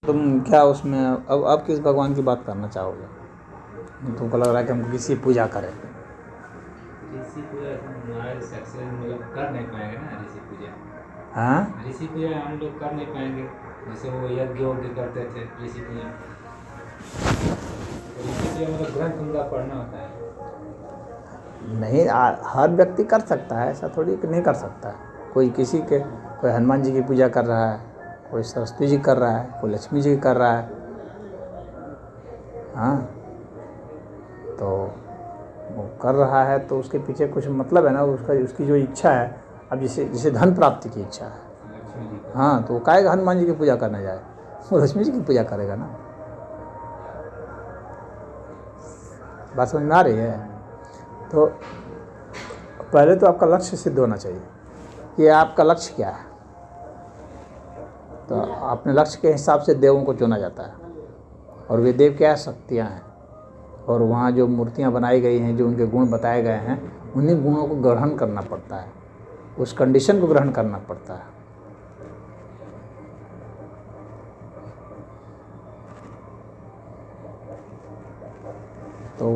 तुम क्या उसमें अब किस भगवान की बात करना चाहोगे? तुमको लग रहा है कि हम किसी पूजा करें? ऋषि पूजा हमारे सक्सेस मतलब कर नहीं पाएंगे ना। ऋषि पूजा हाँ, ऋषि पूजा हम लोग कर नहीं पाएंगे। जैसे वो यज्ञ वज्ञ करते थे ऋषि पूजा। तो ऋषि पूजा मतलब ग्रंथ उनका पढ़ना होता है। नहीं हर व्यक्ति कर सकता है, ऐसा थोड़ी कि नहीं कर सकता है। कोई हनुमान जी की पूजा कर रहा है, कोई सरस्वती जी कर रहा है, कोई लक्ष्मी जी कर रहा है। हाँ, तो वो कर रहा है तो उसके पीछे कुछ मतलब है ना, उसकी जो इच्छा है। अब जैसे धन प्राप्ति की इच्छा है, लक्ष्मी जी का। हाँ, तो वो काहेगा हनुमान जी की पूजा करने जाए? वो लक्ष्मी जी की पूजा करेगा ना। बात समझ में आ रही है? तो पहले तो आपका लक्ष्य सिद्ध होना चाहिए कि आपका लक्ष्य क्या है। तो अपने लक्ष्य के हिसाब से देवों को चुना जाता है, और वे देव क्या शक्तियाँ हैं, और वहाँ जो मूर्तियाँ बनाई गई हैं, जो उनके गुण बताए गए हैं, उन्हीं गुणों को ग्रहण करना पड़ता है, उस कंडीशन को ग्रहण करना पड़ता है। तो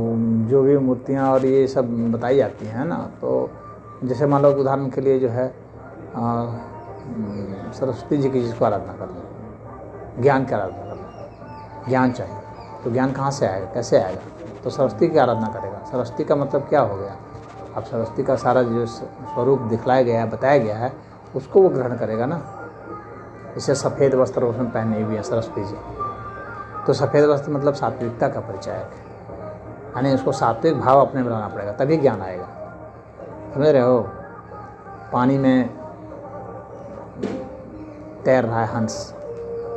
जो भी मूर्तियाँ और ये सब बताई जाती हैं ना, तो जैसे मान लो उदाहरण के लिए जो है सरस्वती जी की जिसको आराधना करनी, ज्ञान की आराधना करनी, ज्ञान चाहिए, तो ज्ञान कहाँ से आएगा, कैसे आएगा? तो सरस्वती की आराधना करेगा। सरस्वती का मतलब क्या हो गया? अब सरस्वती का सारा जो स्वरूप दिखलाया गया है, बताया गया है, उसको वो ग्रहण करेगा ना। इसे सफ़ेद वस्त्र उसमें पहने हुए हैं सरस्वती जी, तो सफ़ेद वस्त्र मतलब सात्विकता का परिचय है, यानी उसको सात्विक भाव अपने में लाना पड़ेगा, तभी ज्ञान आएगा। समझ रहे हो? पानी में तैर रहा है हंस,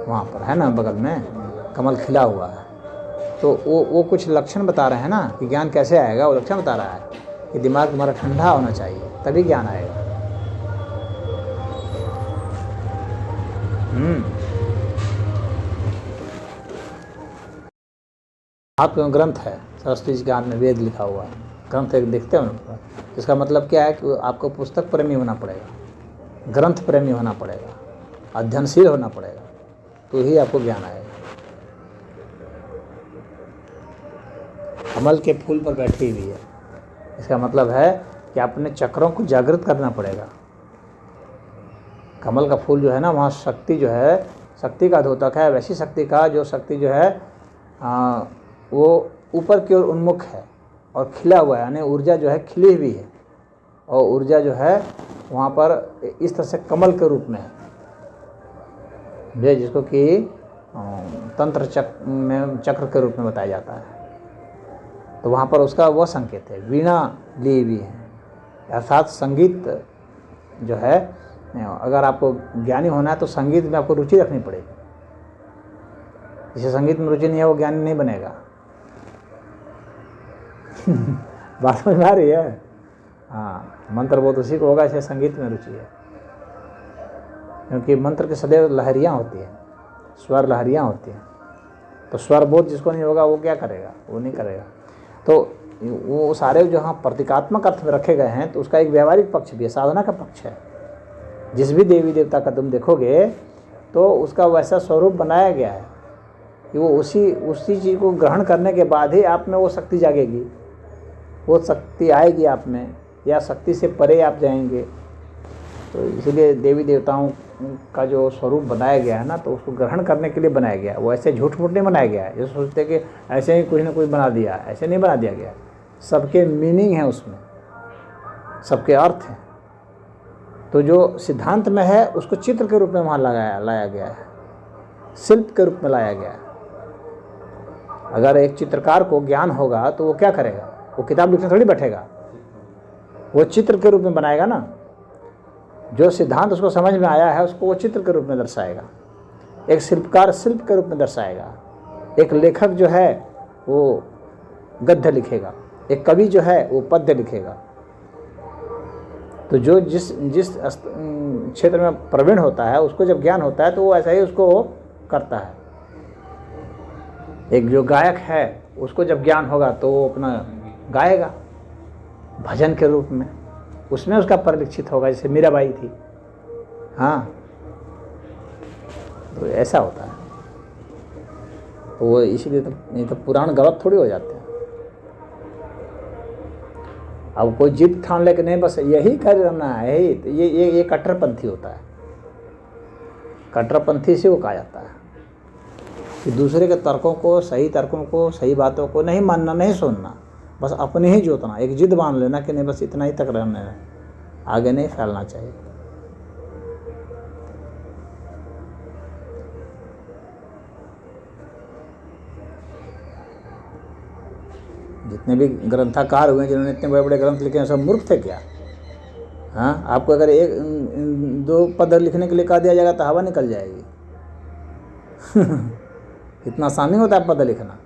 वहाँ पर है ना, बगल में कमल खिला हुआ है, तो वो कुछ लक्षण बता रहे हैं ना कि ज्ञान कैसे आएगा। वो लक्षण बता रहा है कि दिमाग तुम्हारा ठंडा होना चाहिए, तभी ज्ञान आएगा। आप ग्रंथ है, सरस्वती जी के हाथ में वेद लिखा हुआ है, ग्रंथ एक देखते हो ना। इसका मतलब क्या है कि आपको पुस्तक प्रेमी होना पड़ेगा, ग्रंथ प्रेमी होना पड़ेगा, अध्ययनशील होना पड़ेगा, तो ही आपको ज्ञान आएगा। कमल के फूल पर बैठी हुई है, इसका मतलब है कि अपने चक्रों को जागृत करना पड़ेगा। कमल का फूल जो है ना, वहाँ शक्ति जो है, शक्ति का द्योतक है, वैसी शक्ति का जो शक्ति जो है वो ऊपर की ओर उन्मुख है और खिला हुआ है, यानी ऊर्जा जो है खिली हुई है, और ऊर्जा जो है वहाँ पर इस तरह से कमल के रूप में है, जिसको कि तंत्र चक्र के रूप में बताया जाता है। तो वहाँ पर उसका वह संकेत है, वीणा ली हुई है, अर्थात संगीत जो है, अगर आपको ज्ञानी होना है तो संगीत में आपको रुचि रखनी पड़ेगी। जिसे संगीत में रुचि नहीं है वो ज्ञानी नहीं बनेगा। बात समझ में आ रही है? हाँ, मंत्र बोध उसी को होगा जिसे संगीत में रुचि है, क्योंकि मंत्र की सदैव लहरियाँ होती हैं, स्वर लहरियाँ होती हैं। तो स्वर बोध जिसको नहीं होगा वो क्या करेगा? वो नहीं करेगा। तो वो सारे जो हाँ प्रतीकात्मक अर्थ में रखे गए हैं, तो उसका एक व्यवहारिक पक्ष भी है, साधना का पक्ष है। जिस भी देवी देवता का तुम देखोगे तो उसका वैसा स्वरूप बनाया गया है कि वो उसी चीज़ को ग्रहण करने के बाद ही आप में वो शक्ति जागेगी, वो शक्ति आएगी आप में, या शक्ति से परे आप जाएंगे। तो इसलिए देवी देवताओं का जो स्वरूप बनाया गया है ना, तो उसको ग्रहण करने के लिए बनाया गया है। वो ऐसे झूठ मूठ नहीं बनाया गया है जो सोचते कि ऐसे ही कुछ ना कुछ बना दिया, ऐसे नहीं बना दिया गया। सबके मीनिंग है उसमें, सबके अर्थ हैं। तो जो सिद्धांत में है उसको चित्र के रूप में वहाँ लाया गया है, शिल्प के रूप में लाया गया है। अगर एक चित्रकार को ज्ञान होगा तो वो क्या करेगा? वो किताब लिखने थोड़ी बैठेगा, वो चित्र के रूप में बनाएगा ना। जो सिद्धांत उसको समझ में आया है उसको वो चित्र के रूप में दर्शाएगा। एक शिल्पकार शिल्प के रूप में दर्शाएगा, एक लेखक जो है वो गद्य लिखेगा, एक कवि जो है वो पद्य लिखेगा। तो जो जिस क्षेत्र में प्रवीण होता है उसको जब ज्ञान होता है तो वो ऐसा ही उसको करता है। एक जो गायक है उसको जब ज्ञान होगा तो वो अपना गाएगा भजन के रूप में, उसमें उसका परिलक्षित होगा, जैसे मीराबाई थी। हाँ, तो ऐसा होता है। तो वो इसीलिए तो, नहीं तो पुराण गलत थोड़ी हो जाते हैं। अब कोई जिद ठान ले कि नहीं बस यही करना है, यही तो ये कट्टरपंथी होता है। कट्टरपंथी से वो कहा जाता है कि दूसरे के तर्कों को, सही तर्कों को, सही बातों को नहीं मानना, नहीं सुनना, बस अपने ही जोतना, एक जिद मान लेना कि नहीं बस इतना ही तक रहना है, आगे नहीं फैलना चाहिए। जितने भी ग्रंथकार हुए जिन्होंने इतने बड़े बड़े ग्रंथ लिखे हैं, सब मूर्ख थे क्या? हाँ, आपको अगर एक दो पद लिखने के लिए कह दिया जाएगा तो हवा निकल जाएगी। इतना आसान नहीं होता है पद लिखना।